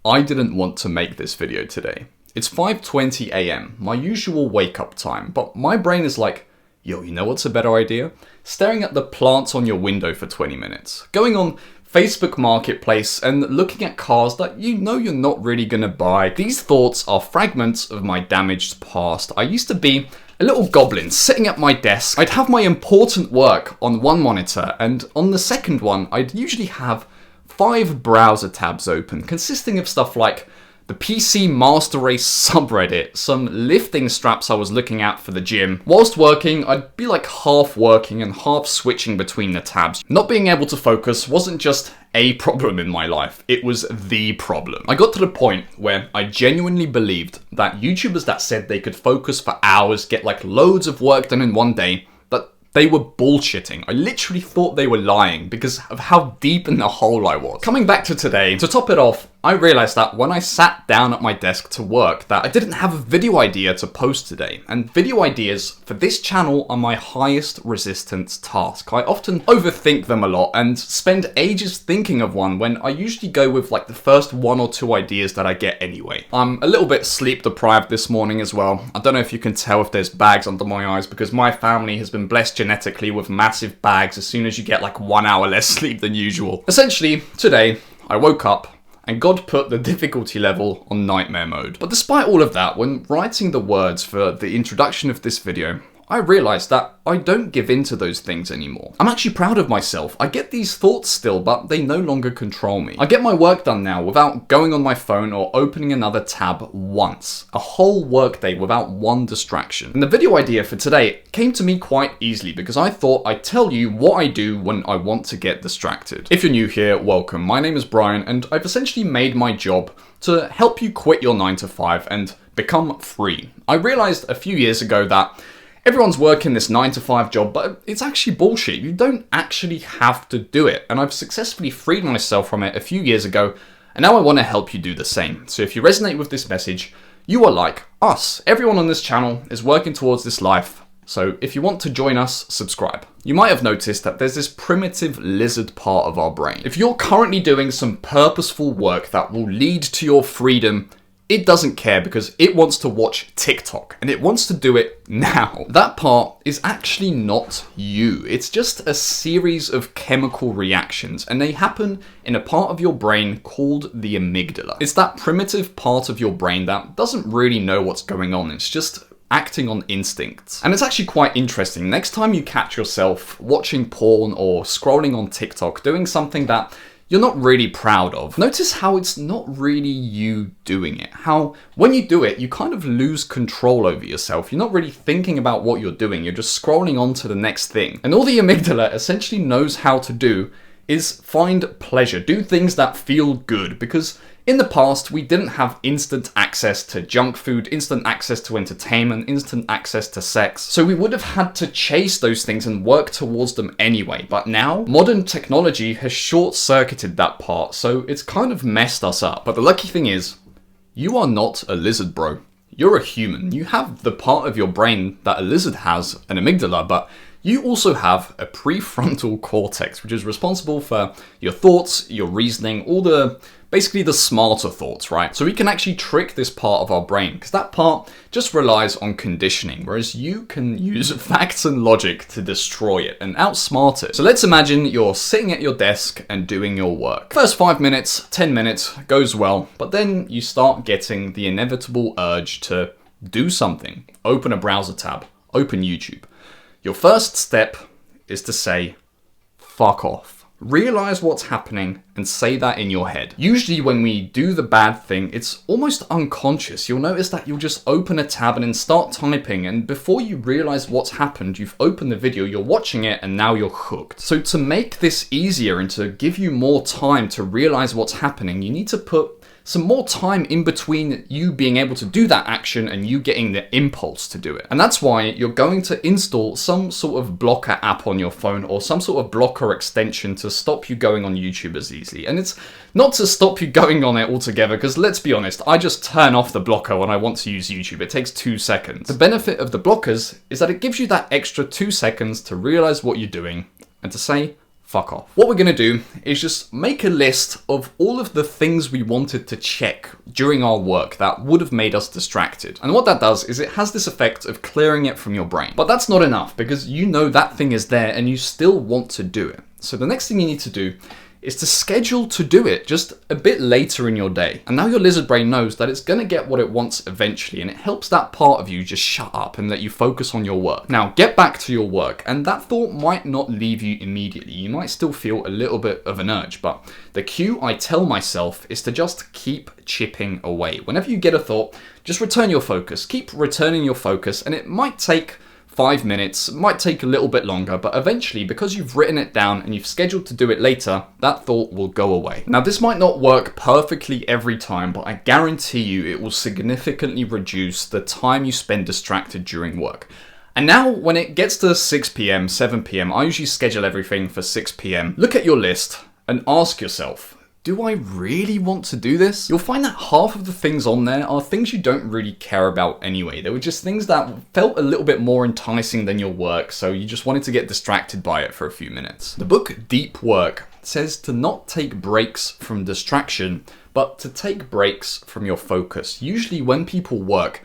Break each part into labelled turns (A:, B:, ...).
A: I didn't want to make this video today. It's 5:20 AM, my usual wake up time, but my brain is like, yo, you know what's a better idea? Staring at the plants on your window for 20 minutes, going on Facebook Marketplace and looking at cars that you know you're not really gonna buy. These thoughts are fragments of my damaged past. I used to be a little goblin sitting at my desk. I'd have my important work on one monitor, and on the second one, I'd usually have 5 browser tabs open, consisting of stuff like the PC Master Race subreddit, some lifting straps I was looking at for the gym. Whilst working, I'd be like half working and half switching between the tabs. Not being able to focus wasn't just a problem in my life, it was the problem. I got to the point where I genuinely believed that YouTubers that said they could focus for hours, get like loads of work done in one day, they were bullshitting. I literally thought they were lying because of how deep in the hole I was. Coming back to today, to top it off, I realized that when I sat down at my desk to work that I didn't have a video idea to post today. And video ideas for this channel are my highest resistance task. I often overthink them a lot and spend ages thinking of one when I usually go with like the first 1 or 2 ideas that I get anyway. I'm a little bit sleep deprived this morning as well. I don't know if you can tell if there's bags under my eyes because my family has been blessed genetically with massive bags as soon as you get like 1 hour less sleep than usual. Essentially, today I woke up and God put the difficulty level on nightmare mode. But despite all of that, when writing the words for the introduction of this video, I realized that I don't give in to those things anymore. I'm actually proud of myself. I get these thoughts still, but they no longer control me. I get my work done now without going on my phone or opening another tab once. A whole workday without one distraction. And the video idea for today came to me quite easily because I thought I'd tell you what I do when I want to get distracted. If you're new here, welcome. My name is Brian and I've essentially made my job to help you quit your 9 to 5 and become free. I realized a few years ago that everyone's working this 9 to 5 job, but it's actually bullshit. You don't actually have to do it. And I've successfully freed myself from it a few years ago, and now I want to help you do the same. So if you resonate with this message, you are like us. Everyone on this channel is working towards this life. So if you want to join us, subscribe. You might have noticed that there's this primitive lizard part of our brain. If you're currently doing some purposeful work that will lead to your freedom, it doesn't care because it wants to watch TikTok and it wants to do it now. That part is actually not you. It's just a series of chemical reactions and they happen in a part of your brain called the amygdala. It's that primitive part of your brain that doesn't really know what's going on. It's just acting on instincts. And it's actually quite interesting. Next time you catch yourself watching porn or scrolling on TikTok, doing something that you're not really proud of, notice how it's not really you doing it. How when you do it, you kind of lose control over yourself. You're not really thinking about what you're doing. You're just scrolling on to the next thing. And all the amygdala essentially knows how to do is find pleasure, do things that feel good, because in the past, we didn't have instant access to junk food, instant access to entertainment, instant access to sex. So we would have had to chase those things and work towards them anyway. But now, modern technology has short-circuited that part, so it's kind of messed us up. But the lucky thing is, you are not a lizard, bro. You're a human. You have the part of your brain that a lizard has, an amygdala, but you also have a prefrontal cortex, which is responsible for your thoughts, your reasoning, basically the smarter thoughts, right? So we can actually trick this part of our brain because that part just relies on conditioning, whereas you can use facts and logic to destroy it and outsmart it. So let's imagine you're sitting at your desk and doing your work. First 5 minutes, 10 minutes goes well, but then you start getting the inevitable urge to do something. Open a browser tab, open YouTube. Your first step is to say, fuck off. Realize what's happening and say that in your head. Usually when we do the bad thing, it's almost unconscious. You'll notice that you'll just open a tab and then start typing, and before you realize what's happened, you've opened the video, you're watching it, and now you're hooked. So to make this easier and to give you more time to realize what's happening, you need to put some more time in between you being able to do that action and you getting the impulse to do it. And that's why you're going to install some sort of blocker app on your phone or some sort of blocker extension to stop you going on YouTube as easily. And it's not to stop you going on it altogether, because let's be honest, I just turn off the blocker when I want to use YouTube. It takes 2 seconds. The benefit of the blockers is that it gives you that extra 2 seconds to realize what you're doing and to say, fuck off. What we're going to do is just make a list of all of the things we wanted to check during our work that would have made us distracted. And what that does is it has this effect of clearing it from your brain. But that's not enough, because you know that thing is there and you still want to do it. So the next thing you need to do is to schedule to do it just a bit later in your day. And now your lizard brain knows that it's going to get what it wants eventually, and it helps that part of you just shut up and let you focus on your work. Now get back to your work, and that thought might not leave you immediately. You might still feel a little bit of an urge, but the cue I tell myself is to just keep chipping away. Whenever you get a thought, just return your focus. Keep returning your focus, and it might take 5 minutes, might take a little bit longer, but eventually, because you've written it down and you've scheduled to do it later, that thought will go away. Now, this might not work perfectly every time, but I guarantee you it will significantly reduce the time you spend distracted during work. And now, when it gets to 6 p.m, 7 p.m, I usually schedule everything for 6 p.m. Look at your list and ask yourself, do I really want to do this? You'll find that half of the things on there are things you don't really care about anyway. They were just things that felt a little bit more enticing than your work, so you just wanted to get distracted by it for a few minutes. The book Deep Work says to not take breaks from distraction, but to take breaks from your focus. Usually when people work,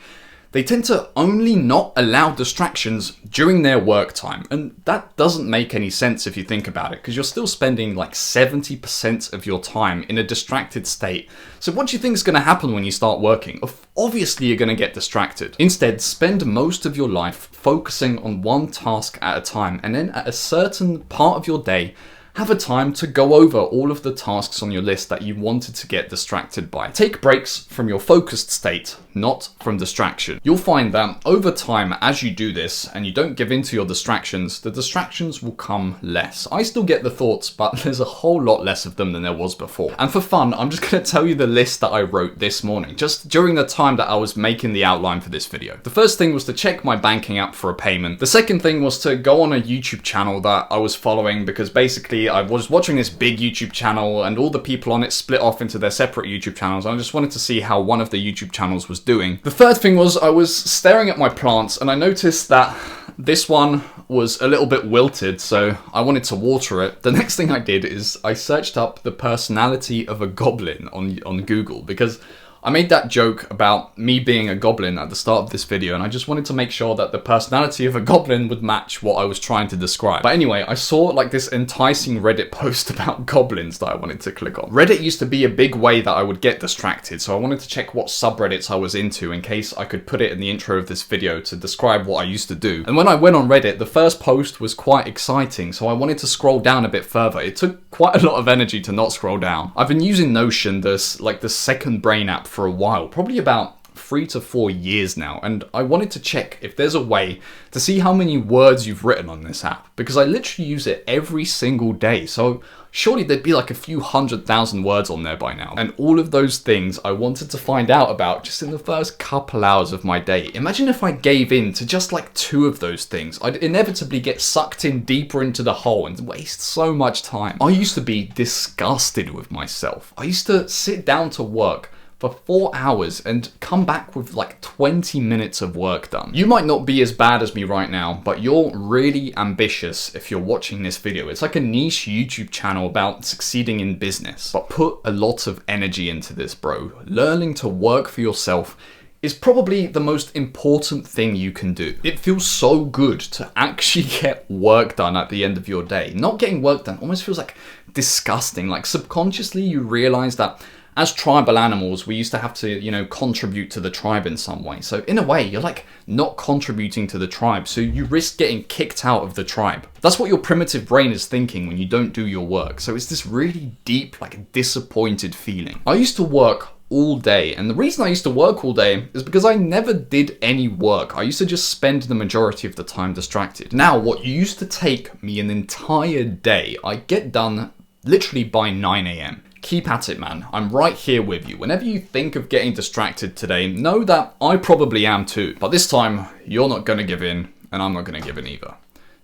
A: they tend to only not allow distractions during their work time. And that doesn't make any sense if you think about it, because you're still spending like 70% of your time in a distracted state. So what do you think is going to happen when you start working? Obviously, you're going to get distracted. Instead, spend most of your life focusing on one task at a time, and then at a certain part of your day, have a time to go over all of the tasks on your list that you wanted to get distracted by. Take breaks from your focused state, not from distraction. You'll find that over time, as you do this and you don't give in to your distractions, the distractions will come less. I still get the thoughts, but there's a whole lot less of them than there was before. And for fun, I'm just going to tell you the list that I wrote this morning, just during the time that I was making the outline for this video. The first thing was to check my banking app for a payment. The second thing was to go on a YouTube channel that I was following, because basically I was watching this big YouTube channel and all the people on it split off into their separate YouTube channels. I just wanted to see how one of the YouTube channels was doing. The third thing was I was staring at my plants and I noticed that this one was a little bit wilted, so I wanted to water it. The next thing I did is I searched up the personality of a goblin on Google, because I made that joke about me being a goblin at the start of this video, and I just wanted to make sure that the personality of a goblin would match what I was trying to describe. But anyway, I saw like this enticing Reddit post about goblins that I wanted to click on. Reddit used to be a big way that I would get distracted, so I wanted to check what subreddits I was into in case I could put it in the intro of this video to describe what I used to do. And when I went on Reddit, the first post was quite exciting, so I wanted to scroll down a bit further. It took quite a lot of energy to not scroll down. I've been using Notion, the second brain app, for a while, probably about 3 to 4 years now, and I wanted to check if there's a way to see how many words you've written on this app, because I literally use it every single day, so surely there'd be like a few 100,000 words on there by now. And all of those things I wanted to find out about just in the first couple hours of my day. Imagine if I gave in to just like 2 of those things. I'd inevitably get sucked in deeper into the hole and waste so much time. I used to be disgusted with myself. I used to sit down to work for 4 hours and come back with like 20 minutes of work done. You might not be as bad as me right now, but you're really ambitious if you're watching this video. It's like a niche YouTube channel about succeeding in business. But put a lot of energy into this, bro. Learning to work for yourself is probably the most important thing you can do. It feels so good to actually get work done at the end of your day. Not getting work done almost feels like disgusting. Like subconsciously you realize that as tribal animals, we used to have to, contribute to the tribe in some way. So in a way, you're like not contributing to the tribe. So you risk getting kicked out of the tribe. That's what your primitive brain is thinking when you don't do your work. So it's this really deep, like disappointed feeling. I used to work all day. And the reason I used to work all day is because I never did any work. I used to just spend the majority of the time distracted. Now, what used to take me an entire day, I get done literally by 9 a.m. Keep at it, man. I'm right here with you. Whenever you think of getting distracted today, know that I probably am too. But this time, you're not gonna give in, and I'm not gonna give in either.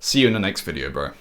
A: See you in the next video, bro.